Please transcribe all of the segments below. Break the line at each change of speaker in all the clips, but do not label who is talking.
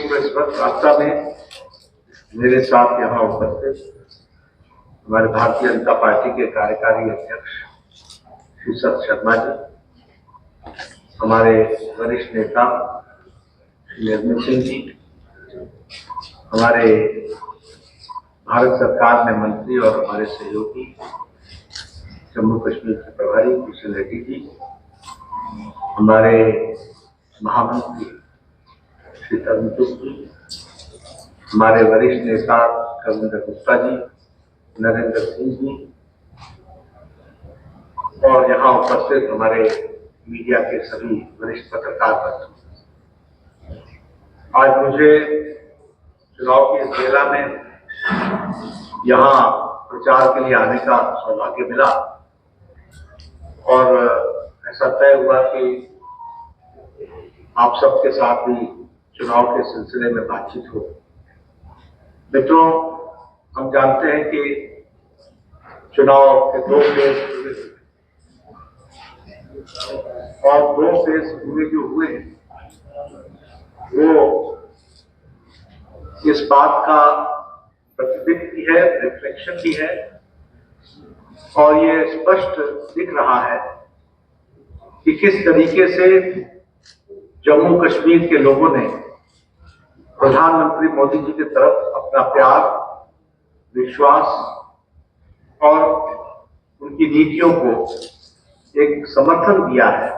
तो इस वक्त वार्ता में मेरे साथ यहाँ उपस्थित हमारे भारतीय जनता पार्टी के कार्यकारी अध्यक्ष श्री सत शर्मा जी, हमारे वरिष्ठ नेता श्री निर्मल सिंह जी, हमारे भारत सरकार में मंत्री और हमारे सहयोगी जम्मू कश्मीर के प्रभारी किशन रेड्डी जी, हमारे महामंत्री श्री तरुण चुग जी, हमारे वरिष्ठ नेता कविंदर गुप्ता जी, नरेंद्र सिंह जी और यहाँ उपस्थित हमारे मीडिया के सभी वरिष्ठ पत्रकार बंधु। आज मुझे चुनाव की इस बेला में यहाँ प्रचार के लिए आने का सौभाग्य मिला और ऐसा तय हुआ कि आप सबके साथ भी चुनाव के सिलसिले में बातचीत हो। मित्रों, हम जानते हैं कि चुनाव के 2 फेज और 2 फेज पूरे जो हुए वो इस बात का प्रतिबिंब भी है, रिफ्लेक्शन भी है और ये स्पष्ट दिख रहा है कि किस तरीके से जम्मू कश्मीर के लोगों ने प्रधानमंत्री मोदी जी की तरफ अपना प्यार, विश्वास और उनकी नीतियों को एक समर्थन दिया है।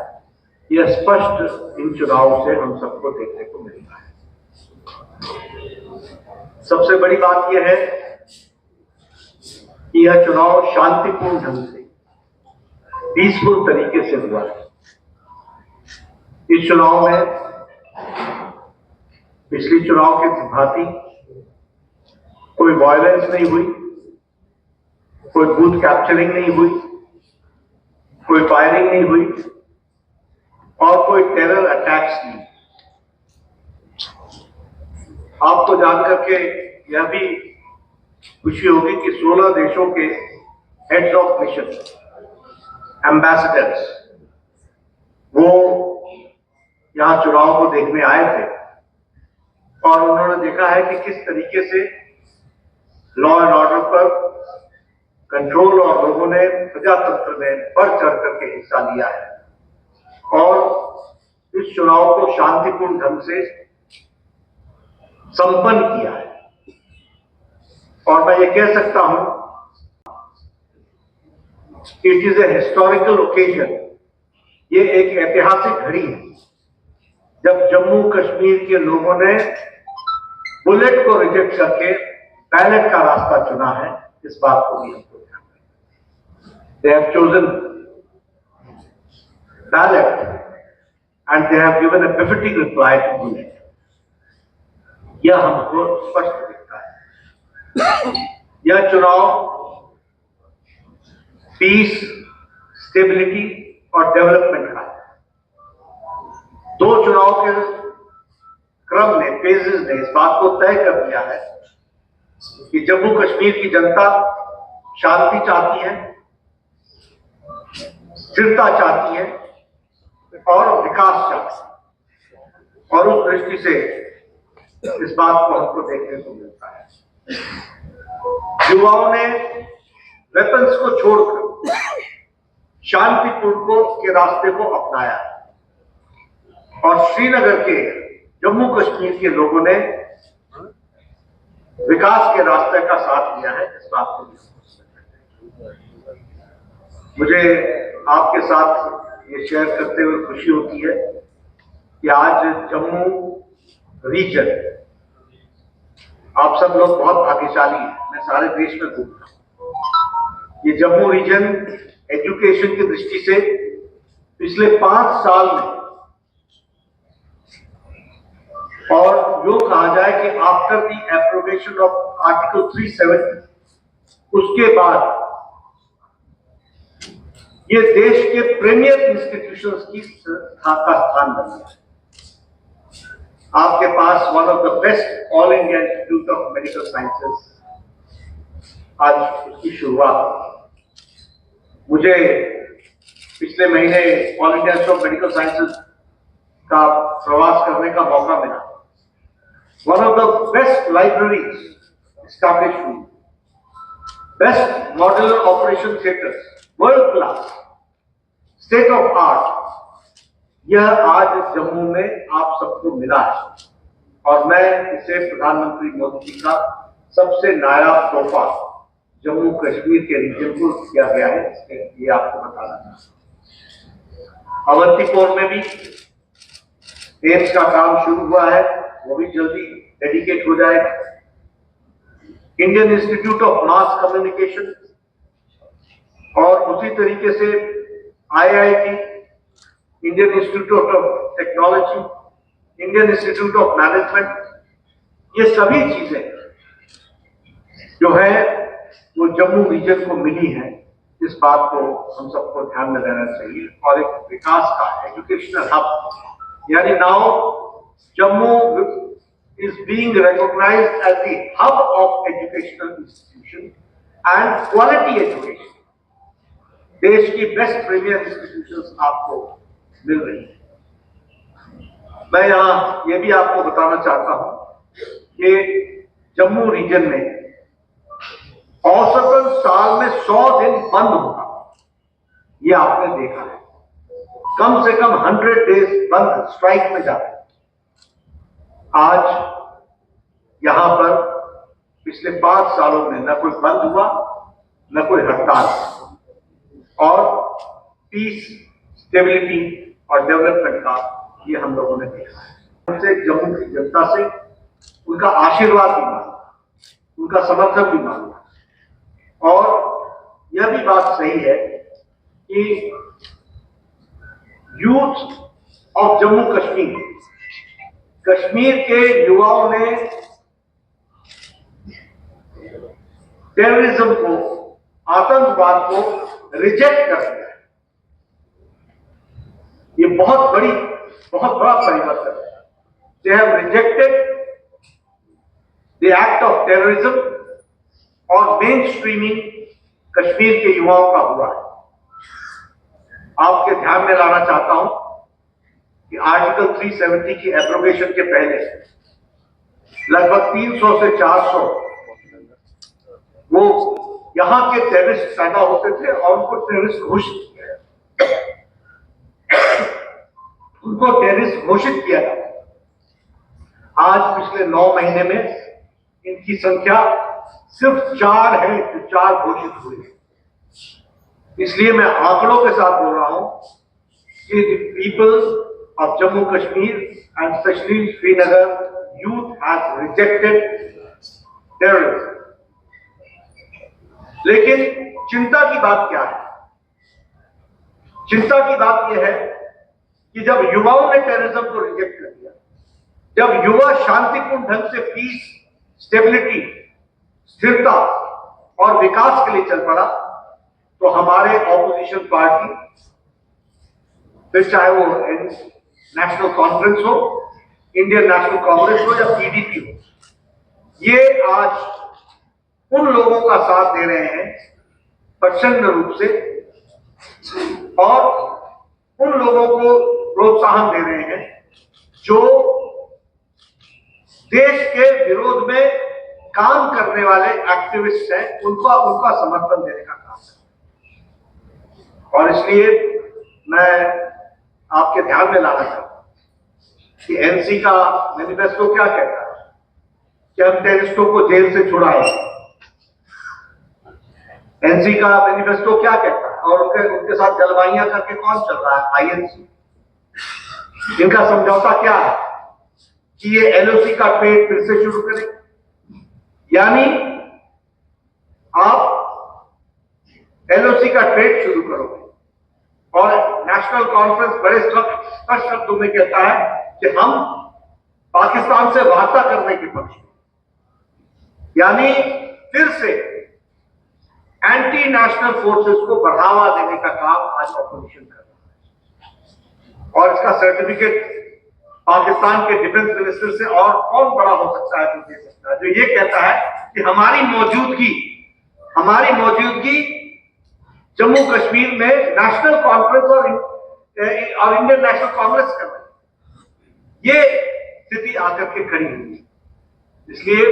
यह स्पष्ट इन चुनावों से हम सबको देखने को मिलता है। सबसे बड़ी बात यह है कि यह चुनाव शांतिपूर्ण ढंग से, पीसफुल तरीके से हुआ है। इस चुनाव में पिछली चुनाव की भांति कोई वायलेंस नहीं हुई, कोई बूथ कैप्चरिंग नहीं हुई, कोई फायरिंग नहीं हुई और कोई टेरर अटैक्स नहीं। आपको जानकर के यह भी खुशी होगी कि 16 देशों के हेड्स ऑफ मिशन, एम्बेसडर्स, वो यहां चुनाव को देखने आए थे और उन्होंने देखा है कि किस तरीके से लॉ एंड ऑर्डर पर कंट्रोल और लोगों ने प्रजातंत्र में बढ़ चढ़ करके हिस्सा लिया है और इस चुनाव को शांतिपूर्ण ढंग से संपन्न किया है। और मैं ये कह सकता हूं कि it is a historical occasion, ये एक ऐतिहासिक घड़ी है जब जम्मू कश्मीर के लोगों ने बुलेट को रिजेक्ट करके बैलेट का रास्ता चुना है। इस बात को भी हमको ध्यान रखना। They have chosen ballot and they have given a befitting reply to bullet. यह हमको स्पष्ट दिखता है। यह चुनाव पीस, स्टेबिलिटी और डेवलपमेंट का है। 2 चुनाव के क्रम ने, फेजेस ने इस बात को तय कर दिया है कि जम्मू कश्मीर की जनता शांति चाहती है, स्थिरता चाहती है और विकास चाहती है और उस दृष्टि से इस बात को हमको देखने को मिलता है। युवाओं ने वेपन्स को छोड़कर शांतिपूर्ण के रास्ते को अपनाया और श्रीनगर के, जम्मू कश्मीर के लोगों ने विकास के रास्ते का साथ लिया है। इस बात को मुझे आपके साथ ये शेयर करते हुए खुशी होती है कि आज जम्मू रीजन, आप सब लोग बहुत भाग्यशाली हैं। मैं सारे देश में घूमता हूं। ये जम्मू रीजन एजुकेशन की दृष्टि से पिछले 5 साल में, और जो कहा जाए कि after the appropriation of article 370, उसके बाद ये देश के प्रीमियर इंस्टीट्यूशंस की का स्थान बन गया। आपके पास one of the best all India institute of medical sciences, आज उसकी शुरुआत। मुझे पिछले महीने all India institute of medical sciences का प्रवास करने का मौका मिला one of the best libraries established, best modular operation theaters, world class, state of art, यह आज जम्मू में आप सबको मिला है और मैं इसे प्रधानमंत्री मोदी जी का सबसे नायाब तोहफा जम्मू कश्मीर के रीजन को किया गया है, ये आपको बताना चाहता हूं। अवंतीपुर में भी एम्स का काम शुरू हुआ है, वो भी जल्दी डेडिकेट हो जाएगा। Indian institute of mass communication और उसी तरीके से IIT, Indian institute of technology, Indian institute of management, ये सभी चीजें जो है वो जम्मू रीजन को मिली है। इस बात को हम सबको ध्यान में रहना चाहिए और एक विकास का एजुकेशनल हब, यानी now Jammu is being recognized as the hub of educational institution and quality education. देश की बेस्ट प्रीमियर इंस्टीट्यूशंस आपको मिल रही है। मैं यहां ये भी आपको बताना चाहता हूं कि जम्मू रीजन में औसतन साल में 100 दिन बंद होगा, ये आपने देखा है। कम से कम 100 डेज बंद, स्ट्राइक में जाते हैं। आज यहां पर पिछले 5 सालों में न कोई बंद हुआ न कोई हड़ताल, और पीस, स्टेबिलिटी और डेवलपमेंट का ये हम लोगों ने देखा है। उनसे जम्मू की जनता से उनका आशीर्वाद भी मांगा, उनका समर्थन भी मांगा। और यह भी बात सही है कि यूथ ऑफ जम्मू कश्मीर, कश्मीर के युवाओं ने टेररिज्म को, आतंकवाद को रिजेक्ट कर दिया है। ये बहुत बड़ा परिवर्तन है। They have rejected the act of terrorism और मेन स्ट्रीमिंग कश्मीर के युवाओं का हुआ है। आपके ध्यान में लाना चाहता हूं कि आर्टिकल 370 की एब्रोगेशन के पहले लगभग 300 से 400 वो यहां के टेररिस्ट पैदा होते थे और उनको टेररिस्ट घोषित किया, गया। आज पिछले 9 महीने में इनकी संख्या सिर्फ 4 है जो 4 घोषित हुए हैं। इसलिए मैं आंकड़ों के साथ बोल रहा हूं कि people of Jammu Kashmir and specially Srinagar youth has rejected terrorism. लेकिन चिंता की बात क्या है? चिंता की बात यह है कि जब युवाओं ने टेररिज्म को रिजेक्ट कर दिया, जब युवा शांतिपूर्ण ढंग से पीस, स्टेबिलिटी, स्थिरता और विकास के लिए चल पड़ा, तो हमारे ऑपोजिशन पार्टी, फिर चाहे वो नेशनल कॉन्फ्रेंस हो, इंडियन नेशनल कांग्रेस हो या PDP हो, ये आज उन लोगों का साथ दे रहे हैं प्रचंड रूप से और उन लोगों को प्रोत्साहन दे रहे हैं जो देश के विरोध में काम करने वाले एक्टिविस्ट हैं, उनका समर्थन देने का काम है। और इसलिए मैं आपके ध्यान में लाना चाहता हूं कि NC का मैनिफेस्टो क्या कहता है कि हम टेररिस्टों को जेल से छुड़ाएंगे। NC का मैनिफेस्टो क्या कहता है और उनके साथ जलवाइयां करके कौन चल रहा है? INC। इनका समझौता क्या है कि ये LOC का ट्रेड फिर से शुरू करें, यानी आप LOC का ट्रेड शुरू करोगे। और नेशनल कॉन्फ्रेंस बड़े स्पष्ट शब्दों में कहता है कि हम पाकिस्तान से वार्ता करने के पक्ष में, यानी फिर से एंटी नेशनल फोर्सेस को बढ़ावा देने का काम आज ऑपोजिशन कर रहा है। और इसका सर्टिफिकेट पाकिस्तान के डिफेंस मिनिस्टर से और कौन बड़ा हो सकता है तो दे सकता है, जो ये कहता है कि हमारी मौजूदगी जम्मू कश्मीर में नेशनल कॉन्फ्रेंस और इंडियन नेशनल कांग्रेस कर रहे हैं। ये स्थिति आकर के खड़ी हुई है। इसलिए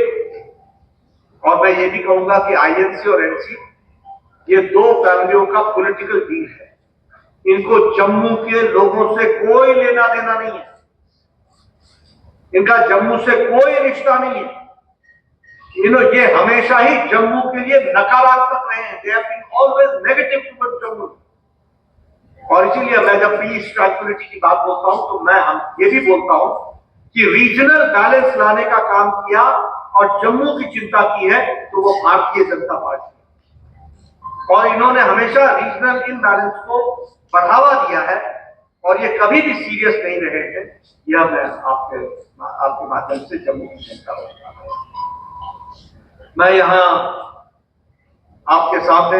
और मैं ये भी कहूंगा कि आईएनसी और एनसी ये दो फैमिलियों का पॉलिटिकल डील है। इनको जम्मू के लोगों से कोई लेना देना नहीं है, इनका जम्मू से कोई रिश्ता नहीं है। ये हमेशा ही जम्मू के लिए नकारात्मक रहे हैं। They have been always negative towards Jammu. और इसीलिए मैं जब पीस ट्रांक्विलिटी की बात बोलता हूं तो मैं ये भी बोलता हूं कि रीजनल बैलेंस लाने का काम किया और जम्मू की चिंता की है तो वो भारतीय जनता पार्टी, और इन्होंने हमेशा रीजनल इनबैलेंस को बढ़ावा दिया है और ये कभी भी सीरियस नहीं रहे हैं। यह मैं आपके माध्यम से जम्मू की जनता को मैं यहां आपके सामने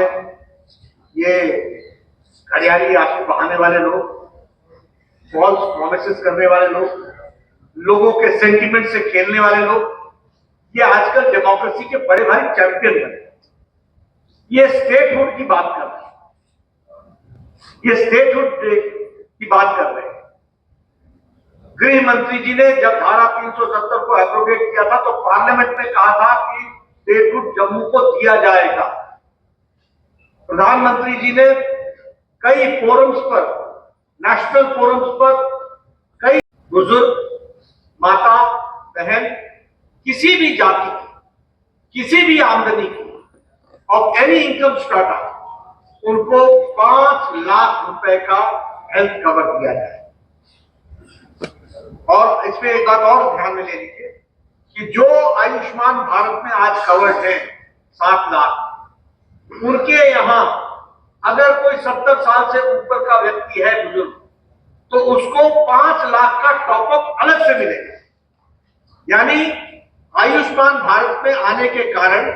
ये हरियाली आंसू बहाने वाले लोग, फॉल्स प्रोमिसेस करने वाले लोग, लोगों के सेंटिमेंट से खेलने वाले लोग, ये आजकल डेमोक्रेसी के बड़े भारी चैंपियन बने। ये स्टेटहुड की बात कर रहे हैं, ये स्टेटहुड की बात कर रहे हैं। गृह मंत्री जी ने जब धारा 370 को एब्रोगेट किया था तो पार्लियामेंट में कहा था कि स्टेटहुड जम्मू को दिया जाएगा। प्रधानमंत्री जी ने कई फोरम्स पर, नेशनल फोरम्स पर, कई बुजुर्ग, माता, बहन, किसी भी जाति की, किसी भी आमदनी की, ऑफ एनी इनकम स्ट्राटा, उनको 5 लाख रुपए का हेल्थ कवर दिया जाए। और इसमें एक बात और ध्यान में ले लीजिए कि जो आयुष्मान भारत में आज कवर्ड है 7 लाख, उनके यहां अगर कोई 70 साल से ऊपर का व्यक्ति है बुजुर्ग, तो उसको 5 लाख का टॉपअप अलग से मिलेगा। यानी आयुष्मान भारत में आने के कारण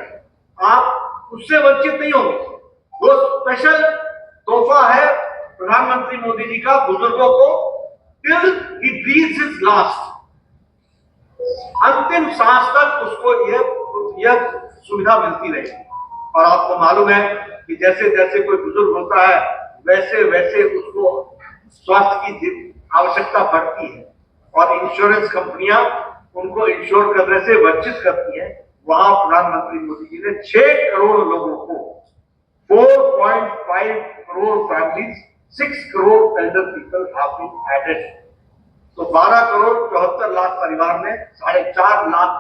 आप उससे वंचित नहीं होंगे। वो स्पेशल तोहफा है प्रधानमंत्री मोदी जी का बुजुर्गों को, टिल ही ब्रीथ्स हिज लास्ट, अंतिम सांस तक उसको यह सुविधा मिलती रहेगी। और आपको मालूम है कि जैसे जैसे कोई बुजुर्ग होता है वैसे वैसे उसको स्वास्थ्य की आवश्यकता बढ़ती है और इंश्योरेंस कंपनियां उनको इंश्योर करने से वंचित करती है। वहां प्रधानमंत्री मोदी जी ने 6 करोड़ लोगों को, 4.5 crore families, 6 crore elder people have been added. तो 12 करोड़ 74 लाख परिवार में 4.5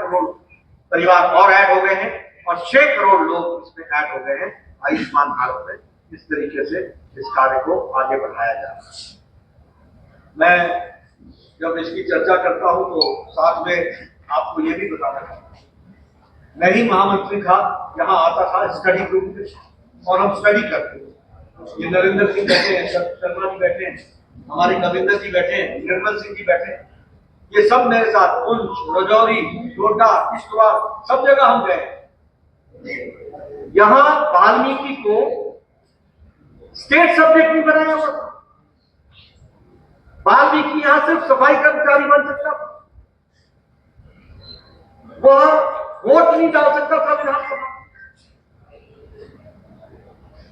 करोड़ परिवार और ऐड हो गए हैं और 6 करोड़ लोग इसमें ऐड हो गए हैं आयुष्मान भारत में। इस तरीके से इस कार्य को आगे बढ़ाया जा रहा है। मैं जब इसकी चर्चा करता हूं तो साथ में आपको ये भी बताना चाहता हूं, मैं ही महामंत्री था, यहाँ आता था स्टडी ग्रुप में और हम स्टडी करते थे। ये नरेंद्र सिंह बैठे हैं, शर्मा जी बैठे हैं, हमारे कविंदर जी बैठे हैं, निर्मल सिंह जी बैठे हैं, ये सब मेरे साथ पुंछ, रजौरी, डोडा, किश्तवाड़, सब जगह हम गए। यहां वाल्मीकि को स्टेट सब्जेक्ट नहीं बनाया हुआ था। वाल्मीकि यहां सिर्फ सफाई कर्मचारी बन सकता था, वह वोट नहीं डाल सकता था विधानसभा,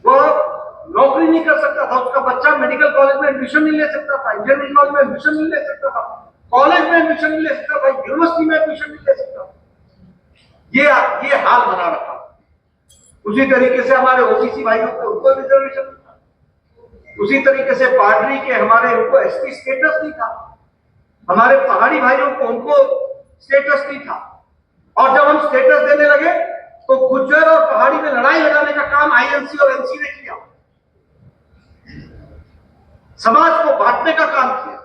वह नौकरी नहीं कर सकता था, उसका बच्चा मेडिकल कॉलेज में एडमिशन नहीं ले सकता था, इंजीनियरिंग कॉलेज में एडमिशन नहीं ले सकता था, कॉलेज में एडमिशन नहीं ले सकता था, यूनिवर्सिटी में एडमिशन नहीं ले सकता था। ये हाल बना रखा। उसी तरीके से हमारे ओबीसी भाइयों को, उनको रिजर्वेशन नहीं था। उसी तरीके से पाडरी के हमारे, उनको एसटी स्टेटस नहीं था। हमारे पहाड़ी भाइयों को, उनको स्टेटस नहीं था। और जब हम स्टेटस देने लगे तो गुज्जर और पहाड़ी में लड़ाई लगाने का काम आईएनसी और एनसी ने किया, समाज को बांटने का काम किया।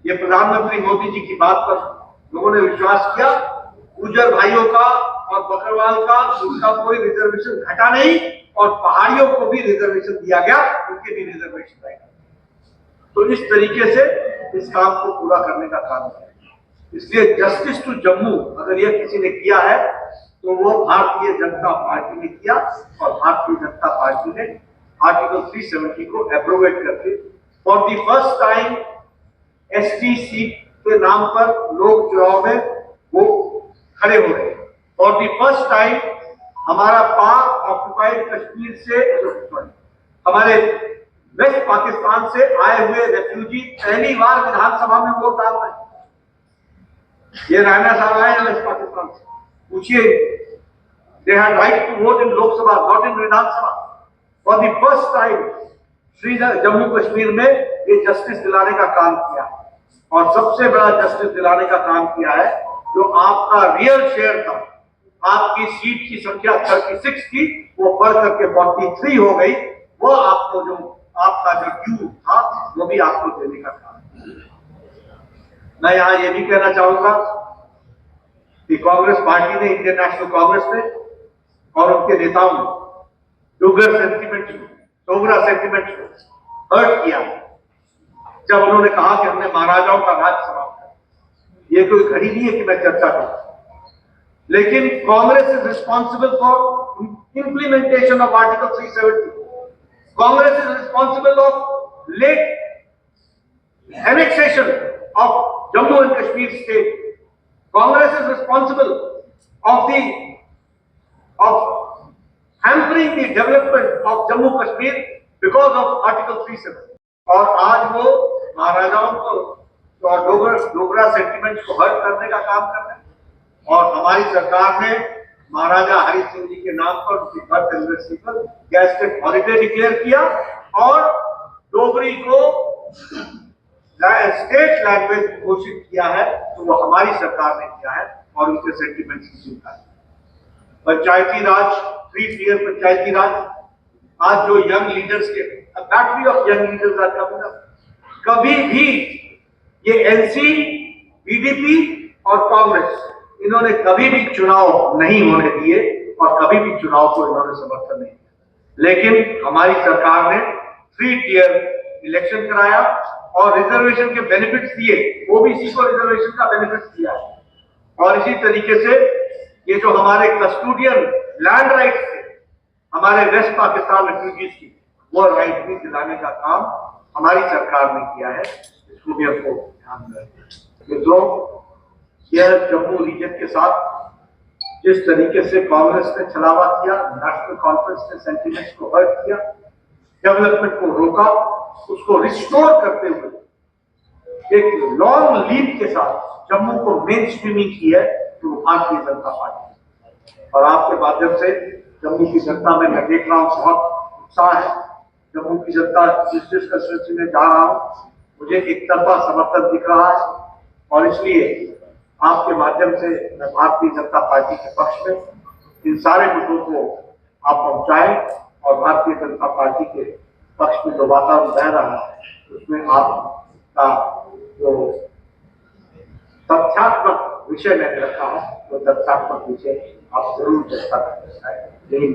ये प्रधानमंत्री मोदी जी की बात पर लोगों ने विश्वास किया। गुज्जर भाइयों का और बकरवाल का, उनका कोई रिजर्वेशन घटा नहीं और पहाड़ियों को भी रिजर्वेशन दिया गया, उनके भी रिजर्वेशन आएगा। तो इस तरीके से इस काम को पूरा करने का काम किया। इसलिए जस्टिस टू जम्मू अगर यह किसी ने किया है तो वो भारतीय जनता पार्टी ने किया और भारतीय जनता पार्टी ने आर्टिकल 370 को एब्रोगेट करके for the first time ST seat के नाम पर लोग चुनाव में वो खड़े हो रहे हैं। फॉर द फर्स्ट टाइम हमारा पाक ऑक्युपाइड कश्मीर से, हमारे वेस्ट पाकिस्तान से आए हुए रेफ्यूजी पहली बार विधानसभा में वोट डाल रहे हैं। ये राणा साहब आए हैं पाकिस्तान से, पूछिए, they had right to vote in Lok Sabha, not in Vidhan Sabha. For the first time Shri Jammu Kashmir में ये जस्टिस दिलाने का काम किया, और सबसे बड़ा जस्टिस दिलाने का काम किया है जो आपका रियल शेयर था, आपकी सीट की संख्या 36 थी, वो बढ़ करके 43 हो गई। वो आपको जो आपका जो ड्यू था वो भी आपको देने का काम। मैं यहां ये भी कहना चाहूंगा कि कांग्रेस पार्टी ने, इंडियन नेशनल कांग्रेस ने और उनके नेताओं ने डोगरा सेंटिमेंट को हर्ट किया जब उन्होंने कहा कि हमने महाराजाओं का राज समाप्त कर। ये कोई घड़ी नहीं है कि मैं चर्चा करूं, लेकिन Congress is responsible for implementation of article 370। Congress is responsible of let annexation of Jammu and Kashmir state. Congress is responsible of hampering the development of Jammu Kashmir because of Article 370. और आज वो महाराजाओं को और डोगरा सेंटिमेंट को हर्ट करने का काम कर रहे हैं। और हमारी सरकार ने महाराजा हरि सिंह जी के नाम पर उनकी बर्थ एनिवर्सरी पर गैजेटेड हॉलिडे डिक्लेयर किया और डोगरी को स्टेट लैंग्वेज घोषित किया है। तो वो हमारी सरकार ने किया है और उनके सेंटिमेंट्स की चिंता है। पंचायती राज, 3 टियर पंचायती राज, आज जो यंग लीडर्स के बैटरी ऑफ यंग लीडर्स आज कभी भी ये एनसी, बीडीपी और कांग्रेस इन्होंने कभी भी चुनाव नहीं होने दिए और कभी भी चुनाव को इन्होंने समर्थन नहीं किया। लेकिन हमारी सरकार ने 3 टियर इलेक्शन कराया और रिजर्वेशन के बेनिफिट्स दिए, ओबीसी को रिजर्वेशन का बेनिफिट दिया है। और इसी तरीके से ये जो हमारे कस्टोडियन लैंड राइट्स थे हमारे वेस्ट पाकिस्तान रेफ्यूजीज की, वो राइट भी दिलाने का काम हमारी सरकार ने किया है। इसको भी हमको ध्यान में रखना। मित्रों, यह जम्मू रीजन के साथ जिस तरीके से कांग्रेस ने छलावा किया, नेशनल कॉन्फ्रेंस ने सेंटिमेंट्स को हर्ट किया, डेवलपमेंट को रोका, उसको रिस्टोर करते हुए एक लॉन्ग लीड के साथ जम्मू को मेन स्ट्रीमिंग की है तो भारतीय जनता पार्टी। और आपके माध्यम से जम्मू की जनता में मैं देख रहा हूं बहुत उत्साह है। जम्मू की जनता जिस कंस्टिट्यूंसी में जा रहा हूं मुझे एक तरफा समर्थन दिख रहा है और इसलिए आपके माध्यम से मैं भारतीय जनता पार्टी के पक्ष में इन सारे मुद्दों को आप पहुंचाएं और भारतीय जनता पार्टी के पक्ष में जो वातावरण बह रहा है उसमें आपका जो तथ्यात्मक विषय मैंने रखा है वो तथ्यात्मक विषय आप जरूर चर्चा कर सकते हैं। यही